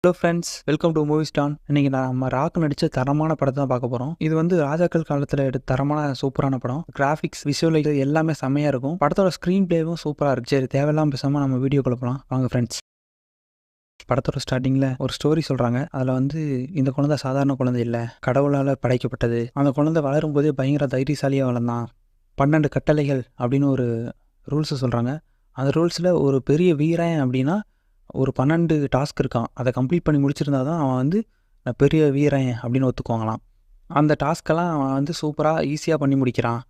Hello friends, welcome to movie stan. இன்னைக்கு நம்ம rock நடித்த தரமான படத்தை தான் பார்க்க போகிறோம். இது வந்து ராஜாக்கள் காலத்தில் எடுத்த தரமான சூப்பரான படம். கிராஃபிக்ஸ், விஷுவலைஸ் எல்லாமே செம்மையாக இருக்கும். படத்தோட ஸ்க்ரீன் பிளேவும் சூப்பராக இருக்கு. சரி, தேவையில்லாமல் பேசாமல் நம்ம வீடியோக்குள்ள போகலாம் வாங்க ஃப்ரெண்ட்ஸ். படத்தோட ஸ்டார்டிங்கில் ஒரு ஸ்டோரி சொல்கிறாங்க. அதில் வந்து இந்த குழந்தை சாதாரண குழந்தை இல்லை, கடவுளால் படைக்கப்பட்டது. அந்த குழந்தை வளரும்போதே பயங்கர தைரியசாலியாக வளர்ந்தான். 12 கட்டளைகள் அப்படின்னு ஒரு ரூல்ஸை சொல்கிறாங்க. அந்த ரூல்ஸில் ஒரு பெரிய வீரன் அப்படின்னா ஒரு 12 டாஸ்க் இருக்கான். அதை கம்ப்ளீட் பண்ணி முடிச்சிருந்தா தான் அவன் வந்து பெரிய வீரன் அப்படின்னு ஒத்துக்குவாங்களாம். அந்த டாஸ்க்கெல்லாம் அவன் வந்து சூப்பராக ஈஸியாக பண்ணி முடிக்கிறான்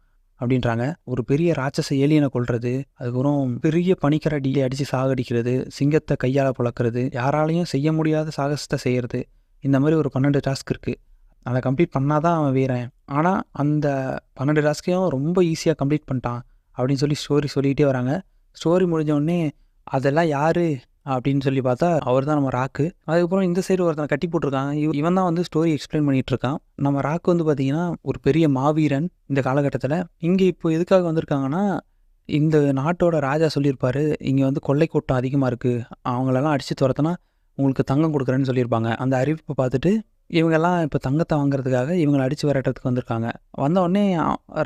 அப்படின்றாங்க. ஒரு பெரிய ராட்சச ஏலியனை கொல்றது, அதுக்கப்புறம் பெரிய பனிக்கரடியை அடித்து சாகடிக்கிறது, சிங்கத்தை கையால் புழக்கிறது, யாராலையும் செய்ய முடியாத சாகசத்தை செய்கிறது. இந்த மாதிரி ஒரு 12 டாஸ்க் இருக்குது. அதை கம்ப்ளீட் பண்ணால் தான் அவன் வீரன். ஆனால் அந்த 12 டாஸ்க்கையும் ரொம்ப ஈஸியாக கம்ப்ளீட் பண்ணிட்டான் அப்படின்னு சொல்லி ஸ்டோரி சொல்லிகிட்டே வராங்க. ஸ்டோரி முடிஞ்சோடனே அதெல்லாம் யார் அப்படின்னு சொல்லி பார்த்தா அவர் தான் நம்ம ராக்கு. அதுக்கப்புறம் இந்த சைடு ஒருத்தனை கட்டி போட்டிருக்காங்க. இவன் தான் வந்து ஸ்டோரி எக்ஸ்பிளைன் பண்ணிகிட்டு இருக்கான். நம்ம ராக்கு வந்து பார்த்திங்கன்னா ஒரு பெரிய மாவீரன் இந்த காலகட்டத்தில். இங்கே இப்போ எதுக்காக வந்திருக்காங்கன்னா, இந்த நாட்டோட ராஜா சொல்லியிருப்பார், இங்கே வந்து கொள்ளை கூட்டம் அதிகமாக இருக்குது, அவங்களெல்லாம் அடித்து துரத்துனா உங்களுக்கு தங்கம் கொடுக்குறேன்னு சொல்லியிருப்பாங்க. அந்த அறிவிப்பை பார்த்துட்டு இவங்கெல்லாம் இப்போ தங்கத்தை வாங்குறதுக்காக இவங்களை அடித்து விரட்டுறதுக்கு வந்திருக்காங்க. வந்த உடனே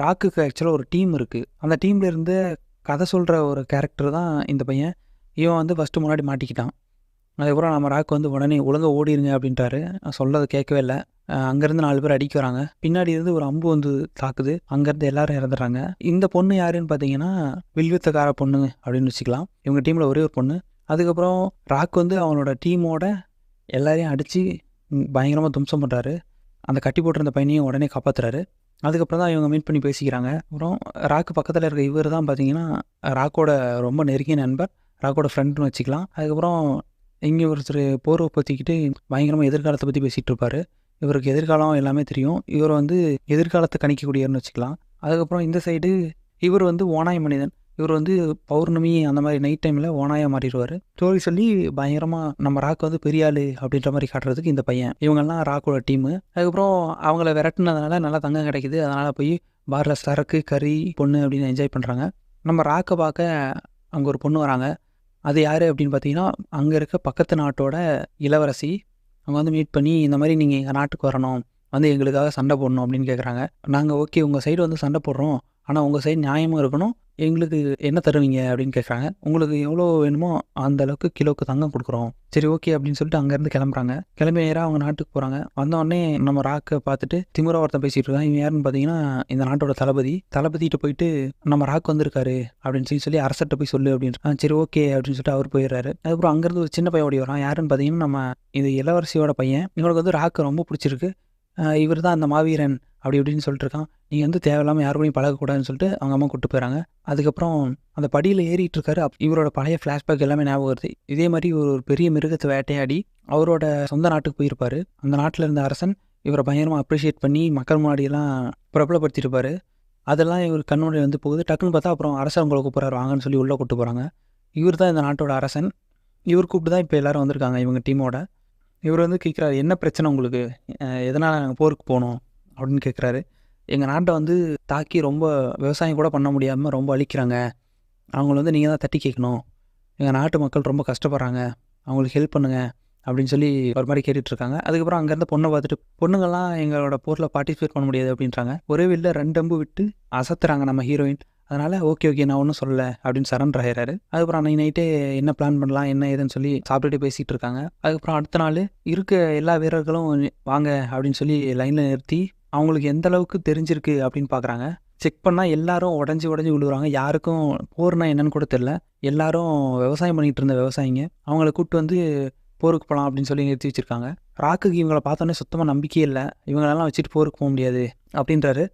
ராக்குக்கு ஆக்சுவலாக ஒரு டீம் இருக்குது. அந்த டீமில் இருந்து கதை சொல்கிற ஒரு கேரக்டர் தான் இந்த பையன். இவன் வந்து ஃபஸ்ட்டு முன்னாடி மாட்டிக்கிட்டான். அதுக்கப்புறம் நம்ம ராக்கு வந்து உடனே ஒழுங்காக ஓடிடுங்க அப்படின்ட்டாரு. சொல்லதை கேட்கவே இல்லை. அங்கேருந்து 4 பேர் அடிக்க வராங்க. பின்னாடி இருந்து ஒரு அம்பு வந்து தாக்குது. அங்கேருந்து எல்லாரும் இறந்துடுறாங்க. இந்த பொண்ணு யாருன்னு பார்த்தீங்கன்னா வில்வித்தக்கார பொண்ணு அப்படின்னு வச்சுக்கலாம். இவங்க டீமில் ஒரே ஒரு பொண்ணு. அதுக்கப்புறம் ராக்கு வந்து அவனோட டீமோட எல்லாரையும் அடித்து பயங்கரமாக தும்சம் பண்ணுறாரு. அந்த கட்டி போட்டிருந்த பையனையும் உடனே காப்பாற்றுறாரு. அதுக்கப்புறம் தான் இவங்க மீட் பண்ணி பேசிக்கிறாங்க. அப்புறம் ராக்கு பக்கத்தில் இருக்க இவர் தான் பார்த்தீங்கன்னா ராக்கோட ரொம்ப நெருங்கிய நண்பர், ராக்கோட ஃப்ரெண்டுன்னு வச்சுக்கலாம். அதுக்கப்புறம் இங்கே ஒருத்தர் போர்வை பற்றிக்கிட்டு பயங்கரமாக எதிர்காலத்தை பற்றி பேசிகிட்டு இருப்பார். இவருக்கு எதிர்காலம் எல்லாமே தெரியும். இவர் வந்து எதிர்காலத்தை கணிக்கக்கூடியவர்னு வச்சுக்கலாம். அதுக்கப்புறம் இந்த சைடு இவர் வந்து ஓனாய் மனிதன். இவர் வந்து பௌர்ணமி அந்த மாதிரி நைட் டைமில் ஓனாயாக மாறிடுவார். ஸ்டோரி சொல்லி பயங்கரமாக நம்ம ராக்கு வந்து பெரிய ஆள் அப்படின்ற மாதிரி காட்டுறதுக்கு இந்த பையன். இவங்கெல்லாம் ராக்கோட டீமு. அதுக்கப்புறம் அவங்கள விரட்டுனதுனால நல்லா தங்கம் கிடைக்குது. அதனால் போய் பாரில் சரக்கு, கறி, பொண்ணு அப்படின்னு என்ஜாய் பண்ணுறாங்க. நம்ம ராக்கை பார்க்க அங்கே ஒரு பொண்ணு வராங்க. அது யார் அப்படின்னு பார்த்தீங்கன்னா அங்கே இருக்க பக்கத்து நாட்டோட இளவரசி. அவங்க வந்து மீட் பண்ணி இந்த மாதிரி நீங்கள் எங்கள் நாட்டுக்கு வரணும், வந்து எங்களுக்காக சண்டை போடணும் அப்படின்னு கேட்குறாங்க. நாங்கள் ஓகே உங்கள் சைடு வந்து சண்டை போடுறோம், ஆனால் உங்கள் சைடு நியாயமாக இருக்கணும், எங்களுக்கு என்ன தருவீங்க அப்படின்னு கேட்குறாங்க. உங்களுக்கு எவ்வளோ வேணுமோ அந்த அளவுக்கு கிலோவுக்கு தங்கம் கொடுக்குறோம். சரி ஓகே அப்படின்னு சொல்லிட்டு அங்கேருந்து கிளம்புறாங்க. கிளம்பி நேராக அவங்க நாட்டுக்கு போகிறாங்க. வந்தோடனே நம்ம ராக்கை பார்த்துட்டு திமுறா ஒருத்தன் பேசிகிட்டு இருக்கான். இவன் யாருன்னு பார்த்தீங்கன்னா இந்த நாட்டோட தளபதிகிட்ட போயிட்டு நம்ம ராக் வந்திருக்காரு அப்படின்னு சொல்லி அரசர்கிட்ட போய் சொல்லு அப்படின்னு. சரி ஓகே அப்படின்னு சொல்லிட்டு அவர் போயிடுறாரு. அதுக்கப்புறம் அங்கேருந்து ஒரு சின்ன பையன் ஓடி வரான். யாருன்னு பார்த்தீங்கன்னா நம்ம இது இளவரசியோட பையன். இவங்களுக்கு வந்து ராக்கு ரொம்ப பிடிச்சிருக்கு. இவர் தான் அந்த மாவீரன் அப்படி இப்படின்னு சொல்லிட்டு இருக்கான். நீங்கள் வந்து தேவையில்லாமல் யாருக்கும் பழகக்கூடாதுன்னு சொல்லிட்டு அவங்க அம்மா கூப்பிட்டு போயிடறாங்க. அதுக்கப்புறம் அந்த படியில் ஏறிட்டு இருக்காரு. இவரோட பழைய ஃப்ளாஷ்பேக் எல்லாமே ஞாபகம் வருது. இதே மாதிரி ஒரு பெரிய மிருகத்தை வேட்டையாடி அவரோட சொந்த நாட்டுக்கு போயிருப்பார். அந்த நாட்டில் இருந்த அரசன் இவரை பயங்கரமாக அப்ரிஷியேட் பண்ணி மக்கள் முன்னாடியெல்லாம் பிரபலப்படுத்தியிருப்பார். அதெல்லாம் இவர் கண்ணுடைய வந்து போகுது. டக்குன்னு பார்த்தா அப்புறம் அரசன் உங்களை கூப்பிட்றாரு வாங்கன்னு சொல்லி உள்ளே கூப்பிட்டு போகிறாங்க. இவர் தான் இந்த நாட்டோட அரசன். இவர் கூப்பிட்டு தான் இப்போ எல்லோரும் வந்திருக்காங்க இவங்க டீமோட. இவர் வந்து கேட்குறாரு, என்ன பிரச்சனை உங்களுக்கு, எதனால் நாங்கள் போருக்கு போகணும் அப்படின்னு கேட்குறாரு. எங்கள் நாட்டை வந்து தாக்கி ரொம்ப விவசாயம் கூட பண்ண முடியாமல் ரொம்ப அழிக்கிறாங்க. அவங்கள வந்து நீங்கள் தான் தட்டி கேட்கணும். எங்கள் நாட்டு மக்கள் ரொம்ப கஷ்டப்படுறாங்க, அவங்களுக்கு ஹெல்ப் பண்ணுங்கள் அப்படின்னு சொல்லி ஒரு மாதிரி கேட்டுட்ருக்காங்க. அதுக்கப்புறம் அங்கேருந்து பொண்ணை பார்த்துட்டு பொண்ணுங்கள்லாம் எங்களோட போரில் பார்ட்டிசிபேட் பண்ண முடியாது அப்படின்றாங்க. ஒரே வெளில 2 அம்பு விட்டு அசத்துறாங்க நம்ம ஹீரோயின். அதனால் ஓகே நான் ஒன்றும் சொல்லலை அப்படின்னு சரண்டர் ஆகிறாரு. அதுக்கப்புறம் அன்றைக்கி நைட்டே என்ன பிளான் பண்ணலாம் என்ன ஏதுன்னு சொல்லி சாப்பிட்டுட்டு பேசிகிட்டு இருக்காங்க. அதுக்கப்புறம் அடுத்த நாள் இருக்க எல்லா வீரர்களும் வாங்க அப்படின்னு சொல்லி லைனில் நிறுத்தி அவங்களுக்கு எந்த அளவுக்கு தெரிஞ்சிருக்கு அப்படின்னு பார்க்குறாங்க. செக் பண்ணால் எல்லாரும் உடஞ்சி விழுகுறாங்க. யாருக்கும் போர்னா என்னன்னு கூட தெரில. எல்லாரும் விவசாயம் பண்ணிகிட்டு இருந்த விவசாயிங்க. அவங்கள கூப்பிட்டு வந்து போருக்கு போகலாம் அப்படின்னு சொல்லி நிறுத்தி வச்சுருக்காங்க. ராக்குக்கு இவங்களை பார்த்தோன்னே சுத்தமாக நம்பிக்கையே இல்லை. இவங்களெல்லாம் வச்சுட்டு போருக்கு போக முடியாது அப்படின்றாரு.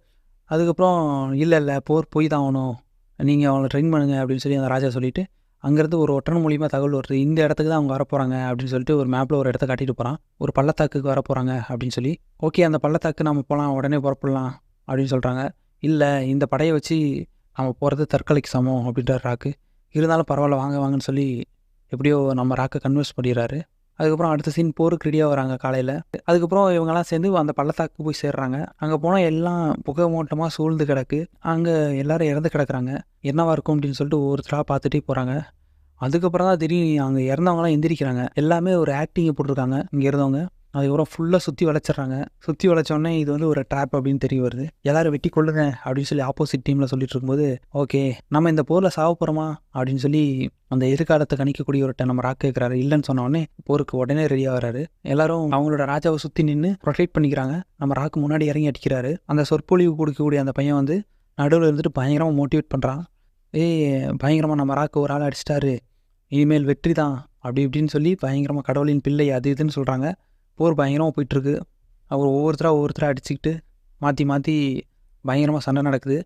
அதுக்கப்புறம் இல்லை போர் போய் தான் ஆகணும், நீங்கள் அவங்கள ட்ரெயின் பண்ணுங்க அப்படின்னு சொல்லி அந்த ராஜா சொல்லிவிட்டு அங்கேருந்து ஒரு ஒற்றன் மூலியமாக தகவல் வருது. இந்த இடத்துக்கு தான் அவங்க வரப்போகிறாங்க அப்படின்னு சொல்லிட்டு ஒரு மேப்பில் ஒரு இடத்த காட்டிட்டு போகிறான். ஒரு பள்ளத்தாக்குக்கு வரப்போகிறாங்க அப்படின்னு சொல்லி. ஓகே அந்த பள்ளத்தாக்கு நம்ம போகலாம், உடனே புறப்படலாம் அப்படின்னு சொல்கிறாங்க. இல்லை இந்த படையை வச்சு நம்ம போகிறது தற்கொலைக்கு சமம் அப்படின்றார் ராக்கு. இருந்தாலும் பரவாயில்ல வாங்கன்னு சொல்லி எப்படியோ நம்ம ராக்கை கன்வின்ஸ் பண்ணிடுறாரு. அதுக்கப்புறம் அடுத்த சீன் போருக்கு ரெடியாக வராங்க காலையில். அதுக்கப்புறம் இவங்கெல்லாம் சேர்ந்து அந்த பள்ளத்தாக்கு போய் சேர்றாங்க. அங்கே போனால் எல்லாம் புகை மூட்டமாக சூழ்ந்து கிடக்கு. அங்கே எல்லோரும் இறந்து கிடக்குறாங்க. என்னவா இருக்கும் அப்படின்னு சொல்லிட்டு ஒவ்வொருத்தராக பார்த்துட்டே போகிறாங்க. அதுக்கப்புறம் தான் திடீர்னு அங்கே இறந்தவங்களாம் எந்திரிக்கிறாங்க. எல்லாமே ஒரு ஆக்டிங்கை போட்டிருக்காங்க இங்கே இருந்தவங்க. அதுக்கப்புறம் ஃபுல்லாக சுற்றி வளைச்சிட்றாங்க. சுற்றி வளைச்சோடனே இது வந்து ஒரு ட்ராப் அப்படின்னு தெரிய வருது. எல்லாரும் வெட்டி கொள்ளுங்க அப்படின்னு சொல்லி ஆப்போசிட் டீமில் சொல்லிட்டு இருக்கும்போது, ஓகே நம்ம இந்த போரில் சாவ போகிறோமா அப்படின்னு சொல்லி அந்த எதிர்காலத்தை கணிக்கக்கூடிய ஒருட்ட நம்ம ராக் கேட்குறாரு. இல்லைன்னு சொன்ன உடனே போருக்கு உடனே ரெடியாக வராரு. எல்லாரும் அவங்களோட ராஜாவை சுற்றி நின்று ப்ரொடெக்ட் பண்ணிக்கிறாங்க. நம்ம ராக் முன்னாடி இறங்கி அடிக்கிறாரு. அந்த சொற்பொழிவு கொடுக்கக்கூடிய அந்த பையன் வந்து நடுவில் இருந்துட்டு பயங்கரமாக மோட்டிவேட் பண்ணுறான். பயங்கரமாக நம்ம ராக்கு ஒரு ஆள் அடிச்சிட்டாரு, இனிமேல் வெற்றி தான் அப்படி இப்படின்னு சொல்லி பயங்கரமாக கடவுளின் பிள்ளை அது இதுன்னு சொல்கிறாங்க. போர் பயங்கரமாக போயிட்டுருக்கு. அவர் ஒவ்வொருத்தராக அடிச்சுக்கிட்டு மாற்றி மாற்றி பயங்கரமாக சண்டை நடக்குது.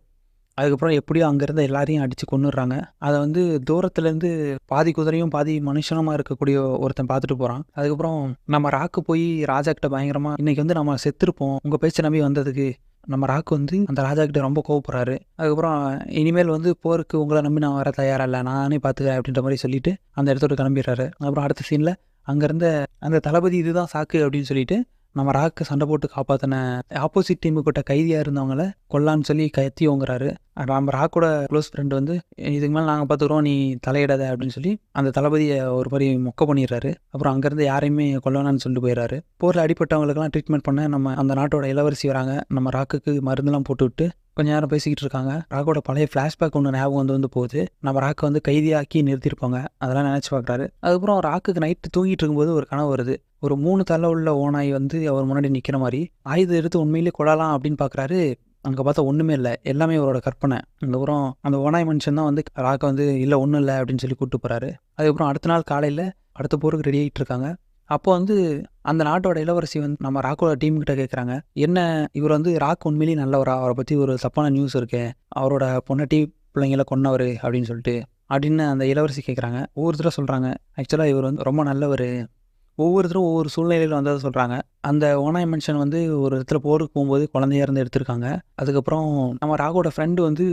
அதுக்கப்புறம் எப்படியோ அங்கேருந்து எல்லாரையும் அடித்து கொன்னுடுறாங்க. அதை வந்து தூரத்துலேருந்து பாதி குதிரையும் பாதி மனுஷனமாக இருக்கக்கூடிய ஒருத்தன் பார்த்துட்டு போகிறான். அதுக்கப்புறம் நம்ம ராக்கு போய் ராஜா கிட்ட பயங்கரமாக, இன்றைக்கி வந்து நம்ம செத்துருப்போம் உங்கள் பேச்சை நம்பி வந்ததுக்கு, நம்ம ராக்கு வந்து அந்த ராஜா கிட்ட ரொம்ப கோவப்படுறாரு. அதுக்கப்புறம் இனிமேல் வந்து போருக்கு உங்களை நம்பி நான் வர தயாராக இல்லை, நானே பார்த்துக்கிறேன் அப்படின்ற மாதிரி சொல்லிட்டு அந்த இடத்தோட கிளம்பிடுறாரு. அப்புறம் அடுத்த சீனில் அங்கேருந்த அந்த தளபதி இதுதான் சாக்கு அப்படின்னு சொல்லிட்டு நம்ம ராக்கு சண்டை போட்டு காப்பாற்றின ஆப்போசிட் டீமுக்கிட்ட கைதியாக இருந்தவங்கள கொல்லான்னு சொல்லி கத்தி ஓங்குறாரு. நம்ம ராக்கோட க்ளோஸ் ஃப்ரெண்டு வந்து இதுக்கு மேலே நாங்கள் பார்த்துக்குறோம் நீ தலையிடாத அப்படின்னு சொல்லி அந்த தளபதியை ஒரு மாதிரி மொக்க பண்ணிடுறாரு. அப்புறம் அங்கேருந்து யாரையுமே கொல்லணும்னு சொல்லிட்டு போயிடுறாரு. போரில் அடிப்பட்டவங்களுக்கெல்லாம் ட்ரீட்மெண்ட் பண்ண நம்ம அந்த நாட்டோட இளவரசி வராங்க. நம்ம ராக்குக்கு மருந்துலாம் போட்டு விட்டு கொஞ்ச நேரம் பேசிக்கிட்டு இருக்காங்க. ராக்கோட பழைய ஃப்ளாஷ்பேக் ஒன்று ஞாபகம் வந்து போகுது. நம்ம ராக்கை வந்து கைதியாக்கி நிறுத்திருப்பாங்க, அதெல்லாம் நினச்சி பார்க்குறாரு. அதுக்கப்புறம் ராக்குக்கு நைட்டு தூங்கிட்டு இருக்கும்போது ஒரு கனவு வருது. ஒரு 3 தலை உள்ள ஓனாய் வந்து அவர் முன்னாடி நிற்கிற மாதிரி ஆயுதம் எடுத்து உண்மையிலே கொள்ளலாம் அப்படின்னு பார்க்குறாரு. அங்கே பார்த்தா ஒன்றுமே இல்லை, எல்லாமே அவரோட கற்பனை. அதுக்கப்புறம் அந்த ஓனாய் மனுஷன் தான் வந்து ராக்கை வந்து இல்லை ஒன்றும் இல்லை அப்படின்னு சொல்லி கூப்பிட்டு போகிறாரு. அதுக்கப்புறம் அடுத்த நாள் காலையில் அடுத்த போருக்கு ரெடி ஆகிட்டு இருக்காங்க. அப்போ வந்து அந்த நாட்டோட இளவரசி வந்து நம்ம ராக்கோட டீம்கிட்ட கேட்குறாங்க, என்ன இவர் வந்து ராக் உண்மையிலேயே நல்லவரா, அவரை பற்றி ஒரு தப்பான நியூஸ் இருக்கு, அவரோட பொண்ணாட்டி பிள்ளைங்கள கொன்னவர் அப்படின்னு சொல்லிட்டு அப்படின்னு அந்த இளவரசி கேட்குறாங்க. ஒவ்வொருத்தரும் சொல்கிறாங்க ஆக்சுவலாக இவர் வந்து ரொம்ப நல்லவர், ஒவ்வொருத்தரும் ஒவ்வொரு சூழ்நிலையில் வந்ததை சொல்கிறாங்க. அந்த ஓனாய் மனுஷன் வந்து ஒரு இடத்துல போருக்கு போகும்போது குழந்தையா இருந்து எடுத்திருக்காங்க. அதுக்கப்புறம் நம்ம ராகோட ஃப்ரெண்டு வந்து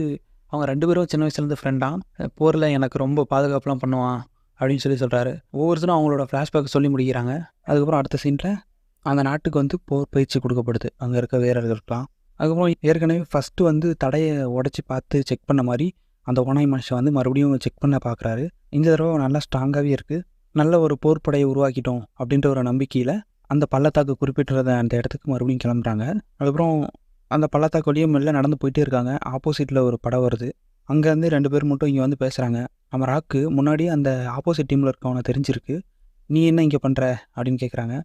அவங்க 2 பேரும் சின்ன வயசுலேருந்து ஃப்ரெண்டான், போரில் எனக்கு ரொம்ப பாதுகாப்புலாம் பண்ணுவான் அப்படின்னு சொல்லி சொல்கிறாரு. ஒவ்வொருத்தரும் அவங்களோட ஃப்ளாஷ்பேக் சொல்லி முடிக்கிறாங்க. அதுக்கப்புறம் அடுத்த சீனில் அந்த நாட்டுக்கு வந்து போர் பயிற்சி கொடுக்கப்படுது அங்கே இருக்க வீரர்களுக்கெலாம். அதுக்கப்புறம் ஏற்கனவே ஃபஸ்ட்டு வந்து தடையை உடச்சி பார்த்து செக் பண்ண மாதிரி அந்த ஓனாய் மனுஷன் வந்து மறுபடியும் செக் பண்ண பார்க்குறாரு. இந்த தடவை நல்லா ஸ்ட்ராங்காகவே இருக்குது. நல்ல ஒரு போர்ப்படையை உருவாக்கிட்டோம் அப்படின்ற ஒரு நம்பிக்கையில் அந்த பள்ளத்தாக்கு குறிப்பிட்டுறத அந்த இடத்துக்கு மறுபடியும் கிளம்புறாங்க. அதுக்கப்புறம் அந்த பள்ளத்தாக்கு வழியும் மெல்ல நடந்து போயிட்டே இருக்காங்க. ஆப்போசிட்டில் ஒரு படம் வருது. அங்கேருந்து 2 பேர் மட்டும் இங்கே வந்து பேசுகிறாங்க. நம்ம ராக்கு முன்னாடியே அந்த ஆப்போசிட் டீமில் இருக்கவனை தெரிஞ்சிருக்கு. நீ என்ன இங்கே பண்ணுற அப்படின்னு கேட்குறாங்க.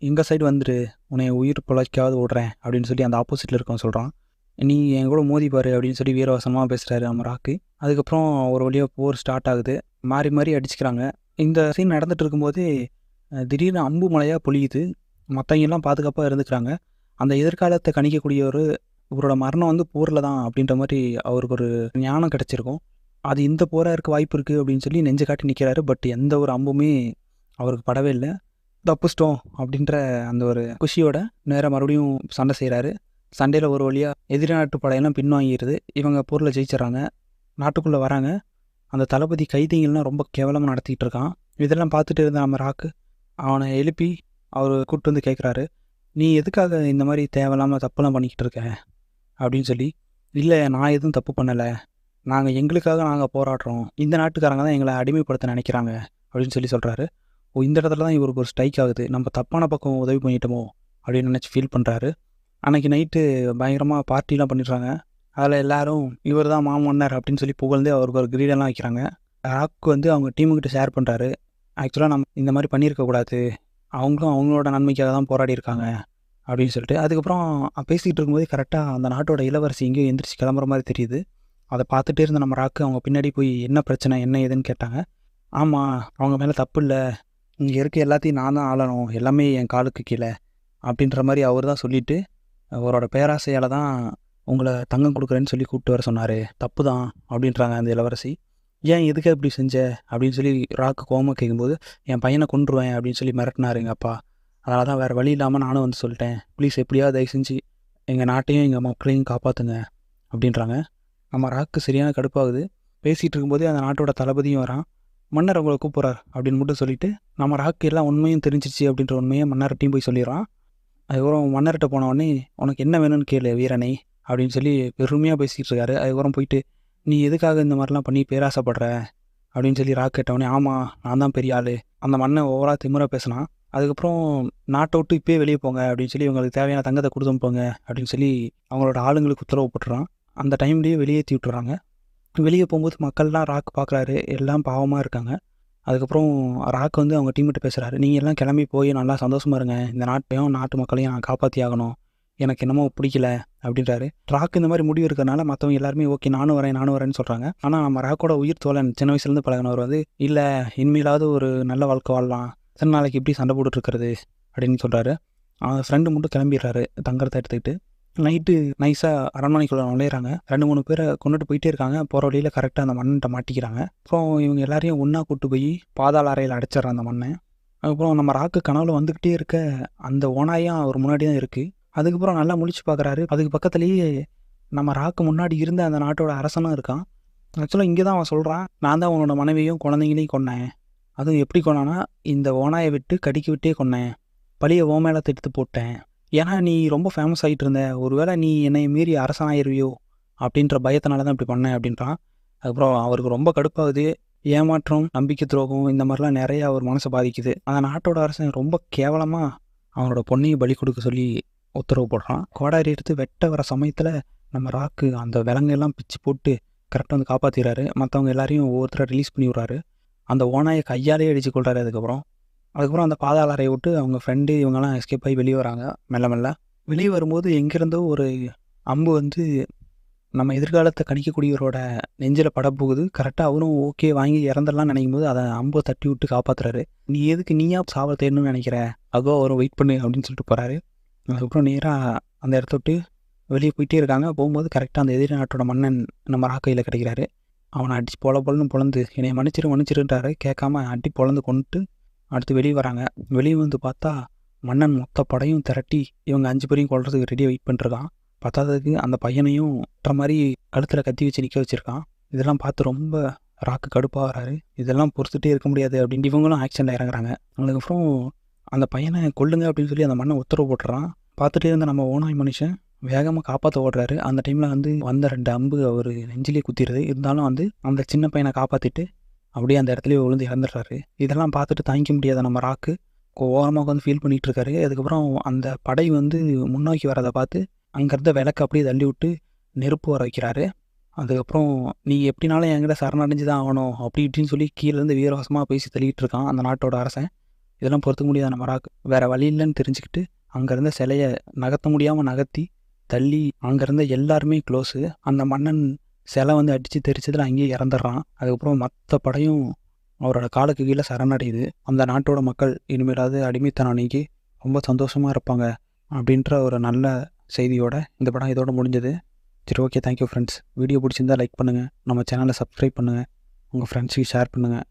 எங்கள் சைடு வந்துடு, உன்னை உயிர் பொழைக்காவது ஓடுறேன் அப்படின்னு சொல்லி அந்த ஆப்போசிட்டில் இருக்கவன் சொல்கிறான். நீ என் கூட மோதிப்பாரு அப்படின்னு சொல்லி வீரவசமாக பேசுகிறாரு நம்ம ராக்கு. அதுக்கப்புறம் ஒரு வழியாக போர் ஸ்டார்ட் ஆகுது. மாறி மாறி அடிச்சுக்கிறாங்க. இந்த சீன் நடந்துட்டு இருக்கும்போது திடீர்னு அம்பு மழையாக பொழியுது. மற்றவங்கெல்லாம் பாதுகாப்பாக இருந்துக்கிறாங்க. அந்த எதிர்காலத்தை கணிக்கக்கூடிய இவரோட மரணம் வந்து போரில் தான் அப்படின்ற மாதிரி அவருக்கு ஒரு ஞானம் கிடச்சிருக்கும். அது இந்த போராக இருக்க வாய்ப்பு இருக்குது அப்படின்னு சொல்லி நெஞ்சு காட்டி நிற்கிறாரு. பட் எந்த ஒரு அம்புமே அவருக்கு படவே இல்லை. தப்பிச்சிட்டோம் அப்படின்ற அந்த ஒரு குஷியோட நேராக மறுபடியும் சண்டை செய்கிறாரு. சண்டையில் ஒரு வழியாக எதிரி நாட்டு படையெல்லாம் பின்வாங்கிடுது. இவங்க போரில் ஜெயிச்சிடறாங்க. நாட்டுக்குள்ளே வராங்க. அந்த தளபதி கைதிகள்லாம் ரொம்ப கேவலமாக நடத்திக்கிட்டு இருக்கான். இதெல்லாம் பார்த்துட்டு இருந்த நம்ம ராக்கு அவனை எழுப்பி அவர் கூப்பிட்டு வந்து கேட்குறாரு, நீ எதுக்காக இந்த மாதிரி தேவையில்லாமல் தப்புலாம் பண்ணிக்கிட்டு இருக்க அப்படின்னு சொல்லி. இல்லை நான் எதுவும் தப்பு பண்ணலை, நாங்கள் எங்களுக்காக நாங்கள் போராடுறோம், இந்த நாட்டுக்காரங்க தான் எங்களை அடிமைப்படுத்த நினைக்கிறாங்க அப்படின்னு சொல்லி சொல்கிறாரு. இந்த இடத்துல தான் இவருக்கு ஒரு ஸ்ட்ரைக் ஆகுது. நம்ம தப்பான பக்கம் உதவி பண்ணிட்டோமோ அப்படின்னு நினச்சி ஃபீல் பண்ணுறாரு. அன்றைக்கி நைட்டு பயங்கரமாக பார்ட்டிலாம் பண்ணிடுறாங்க. அதில் எல்லோரும் இவர் தான் மாமன்னர் அப்படின்னு சொல்லி புகழ்ந்து அவருக்கு ஒரு கிரீடெல்லாம் வைக்கிறாங்க. ராக் வந்து அவங்க டீமுக்கிட்ட ஷேர் பண்ணுறாரு, ஆக்சுவலாக நம்ம இந்த மாதிரி பண்ணியிருக்கக்கூடாது, அவங்களும் அவங்களோட நன்மைக்காக தான் போராடி இருக்காங்க அப்படின்னு சொல்லிட்டு. அதுக்கப்புறம் பேசிக்கிட்டு இருக்கும்போது கரெக்டாக அந்த நாட்டோட இளவரசி எங்கேயும் எந்திரிச்சு கிளம்புற மாதிரி தெரியுது. அதை பார்த்துட்டே இருந்த நம்ம ராக்கு அவங்க பின்னாடி போய் என்ன பிரச்சனை என்ன ஏதுன்னு கேட்டாங்க. ஆமாம் அவங்க மேலே தப்பு இல்லை, இங்கே இருக்க எல்லாத்தையும் நான் தான் ஆளணும், எல்லாமே என் காலுக்கு கீழே அப்படின்ற மாதிரி அவர் தான் சொல்லிவிட்டு அவரோட பேராசையால் தான் உங்களை தங்கம் கொடுக்குறேன்னு சொல்லி கூப்பிட்டு வர சொன்னார், தப்பு தான் அப்படின்றாங்க அந்த இளவரசி. ஏன் எதுக்கு இப்படி செஞ்ச அப்படின்னு சொல்லி ராக்கு கோவமாக கேட்கும்போது, என் பையனை கொன்றுவேன் அப்படின்னு சொல்லி மிரட்டினார் எங்கள் அப்பா, அதனால தான் வேறு வழி இல்லாமல் நானும் வந்து சொல்லிட்டேன், ப்ளீஸ் எப்படியாவது தயவு செஞ்சு எங்கள் நாட்டையும் எங்கள் மக்களையும் காப்பாற்றுங்க அப்படின்றாங்க. நம்ம ராக்கு சரியான கடுப்பாகுது. பேசிகிட்டு இருக்கும்போதே அந்த நாட்டோட தளபதியும் வரான். மன்னர் உங்களை கூப்பிட்றார் அப்படின்னு மட்டும் சொல்லிவிட்டு நம்ம ராக்கு எல்லாம் உண்மையும் தெரிஞ்சிச்சு அப்படின்ற உண்மையை மன்னர்கிட்டையும் போய் சொல்லிடுறான். அதுக்கப்புறம் மன்னர்கிட்ட போனவொடனே உனக்கு என்ன வேணும்னு கேளு வீரனை அப்படின்னு சொல்லி பெருமையாக பேசிகிட்டு இருக்காரு. அதுக்கப்புறம் போயிட்டு நீ எதுக்காக இந்த மாதிரிலாம் பண்ணி பேராசைப்படுற அப்படின்னு சொல்லி ராக் கேட்டவொடனே, ஆமாம் நான் தான் பெரிய ஆள். அந்த மன்னன் ஓவராக திமிரா பேசினான். அதுக்கப்புறம் நாட்டை விட்டு இப்போயே வெளியே போங்க அப்படின்னு சொல்லி இவங்களுக்கு தேவையான தங்கத்தை கொடுத்து அனுப்புங்க அப்படின்னு சொல்லி அவங்களோட ஆளுங்களுக்கு உத்தரவு போட்டுறான். அந்த டைம்லேயே வெளியேற்றி விட்டுறாங்க. வெளியே போகும்போது மக்கள்லாம் ராக் பார்க்குறாரு, எல்லாம் பாவமாக இருக்காங்க. அதுக்கப்புறம் ராக் வந்து அவங்க டீம்கிட்ட பேசுகிறாரு, நீங்கள் எல்லாம் கிளம்பி போய் நல்லா சந்தோஷமாக இருங்க, இந்த நாட்டையும் நாட்டு மக்களையும் நான் காப்பாற்றி ஆகணும், எனக்கு என்னமோ பிடிக்கல அப்படின்றாரு. ராக் இந்த மாதிரி முடிவு இருக்கிறனால மற்றவங்க எல்லாருமே ஓகே நானும் வரேன்னு சொல்கிறாங்க. ஆனால் நம்ம ராக்கோட உயிர் தோழன் சின்ன வயசுலேருந்து பழகினவர் வந்து, இல்லை இனிமேலாவது ஒரு நல்ல வாழ்க்கை வாழலாம், எத்தனை நாளைக்கு இப்படி சண்டை போட்டுட்ருக்கிறது அப்படின்னு சொல்கிறாரு. அவன் ஃப்ரெண்டு மட்டும் கிளம்பிடுறாரு தங்கறதை எடுத்துக்கிட்டு. நைட்டு நைஸாக அரண்மனைக்குள்ளே நுழையிறாங்க. 2-3 பேரை கொண்டுட்டு போயிட்டே இருக்காங்க. போகிற வழியில் கரெக்டாக அந்த மண்ணன்ட்ட மாட்டிக்கிறாங்க. அப்புறம் இவங்க எல்லாரையும் ஒன்றா கூட்டு போய் பாதாள அறையில் அடைச்சிட்றான் அந்த மண்ணை. அதுக்கப்புறம் நம்ம ராக்கு கனவுல வந்துக்கிட்டே இருக்க அந்த ஓனாயும் அவர் முன்னாடி தான் இருக்குது. அதுக்கப்புறம் நல்லா முழிச்சு பார்க்குறாரு. அதுக்கு பக்கத்துலேயே நம்ம ராக்கு முன்னாடி இருந்த அந்த நாட்டோட அரசனும் இருக்கான். ஆக்சுவலாக இங்கே தான் அவன் சொல்கிறான், நான் தான் உன்னோட மனைவியும் குழந்தைங்களையும் கொன்னேன். அதுவும் எப்படி கொன்னான்னா, இந்த ஓனாயை விட்டு கடிக்க விட்டே கொன்னேன், பழியை ஓ மேலே எடுத்து போட்டேன், ஏன்னா நீ ரொம்ப ஃபேமஸ் ஆகிட்டு இருந்த, ஒருவேளை நீ என்னை மீறி அரசனாயிருவியோ அப்படின்ற பயத்தினால தான் இப்படி பண்ணேன் அப்படின்றான். அதுக்கப்புறம் அவருக்கு ரொம்ப கடுப்பாகுது. ஏமாற்றம், நம்பிக்கை துரோகம் இந்த மாதிரிலாம் நிறைய அவர் மனசை பாதிக்குது. அந்த நாட்டோட அரசன் ரொம்ப கேவலமாக அவனோட பொண்ணையும் பலி கொடுக்க சொல்லி உத்தரவு போடுறான். கோடாரி எடுத்து வெட்ட வர சமயத்தில் நம்ம ராக்கு அந்த விலங்கெல்லாம் பிச்சு போட்டு கரெக்டாக வந்து காப்பாற்றிடுறாரு. மற்றவங்க எல்லாரையும் ஒவ்வொருத்தரை ரிலீஸ் பண்ணி விட்றாரு. அந்த ஓனாயை கையாலே அடித்து கொள்றாரு. அதுக்கப்புறம் அந்த பாதாள அறையை விட்டு அவங்க ஃப்ரெண்டு இவங்கெல்லாம் எஸ்கேப் ஆகி வெளியே வராங்க. மெல்ல வெளியே வரும்போது எங்கேருந்தோ ஒரு அம்பு வந்து நம்ம எதிர்காலத்தை கணிக்கக்கூடியவரோட நெஞ்சில் படப்போகுது. கரெக்டாக அவரும் ஓகே வாங்கி இறந்துடலாம்னு நினைக்கும் போது அதை அம்பை தட்டி விட்டு காப்பாற்றுறாரு. நீ எதுக்கு நீயா சாவ தேடணும்னு நினைக்கிற, அதோ அவரும் வெயிட் பண்ணு அப்படின்னு சொல்லிட்டு போகிறாரு. அதுக்கப்புறம் நேராக அந்த இடத்த விட்டு வெளியே போயிட்டே இருக்காங்க. போகும்போது கரெக்டாக அந்த எதிரி நாட்டோட மன்னன் நம்ம ராக்கையில் கிடைக்கிறாரு. அவனை அடித்து பொலன்னு பொழந்து என்னை மன்னிச்சிருன்றாரு. கேட்காம அடி பொழந்து கொண்டுட்டு அடுத்து வெளியே வராங்க. வெளியே வந்து பார்த்தா மன்னன் மொத்த படையும் திரட்டி இவங்க 5 பேரையும் கொள்றதுக்கு ரெடியாக வெயிட் பண்ணிருக்கான். பத்தாததுக்கு அந்த பையனையும் மாதிரி கழுத்தில் கத்தி வச்சு நிற்க வச்சுருக்கான். இதெல்லாம் பார்த்து ரொம்ப ராக்கு கடுப்பாக வராரு. இதெல்லாம் பொறுத்துட்டே இருக்க முடியாது அப்படின்ட்டு இவங்களும் ஆக்ஷனில் இறங்குறாங்க. அதுக்கப்புறம் அந்த பையனை கொல்லுங்க அப்படின்னு சொல்லி அந்த மண்ணை உத்தரவு போட்டுறான். பார்த்துட்டே இருந்த நம்ம ஓனாய் மனுஷன் வேகமாக காப்பாற்ற ஓடுறாரு. அந்த டைமில் வந்து வந்த 2 அம்பு அவர் நெஞ்சிலே குத்திடுது. இருந்தாலும் வந்து அந்த சின்ன பையனை காப்பாற்றிட்டு அப்படியே அந்த இடத்துலேயே விழுந்து இறந்துடுறாரு. இதெல்லாம் பார்த்துட்டு தாங்கிக்க முடியாத நம்ம ராக்கு ஓரமாக வந்து ஃபீல் பண்ணிகிட்டு இருக்காரு. அதுக்கப்புறம் அந்த படை வந்து முன்னோக்கி வரதை பார்த்து அங்கேருந்த விளக்கு அப்படியே தள்ளி விட்டு நெருப்பு வர வைக்கிறாரு. அதுக்கப்புறம் நீ எப்படினாலும் என்கிட்ட சரணடைஞ்சு தான் ஆகணும் அப்படி இப்படின்னு சொல்லி கீழேருந்து வீரவாசமாக பேசி தள்ளிகிட்டு இருக்கான் அந்த நாட்டோட அரசன். இதெல்லாம் பொறுத்துக்க முடியாத நம்ம ராக்கு வேறு வழி இல்லைன்னு தெரிஞ்சுக்கிட்டு அங்கேருந்த சிலையை நகர்த்த முடியாமல் நகர்த்தி தள்ளி அங்கேருந்த எல்லாருமே க்ளோஸு. அந்த மன்னன் சிலை வந்து அடித்து தெரிச்சதில் அங்கேயே இறந்துடுறான். அதுக்கப்புறம் மற்ற படையும் அவரோட காலுக்கு கீழே சரணடையுது. அந்த நாட்டோட மக்கள் இனிமேலாவது அடிமைத்தனம் நீக்கி ரொம்ப சந்தோஷமாக இருப்பாங்க அப்படின்ற ஒரு நல்ல செய்தியோட இந்த படம் இதோட முடிஞ்சது. சரி, ஓகே, தேங்க்யூ ஃப்ரெண்ட்ஸ். வீடியோ பிடிச்சிருந்தா லைக் பண்ணுங்கள், நம்ம சேனலை சப்ஸ்கிரைப் பண்ணுங்கள், உங்கள் ஃப்ரெண்ட்ஸுக்கு ஷேர் பண்ணுங்கள்.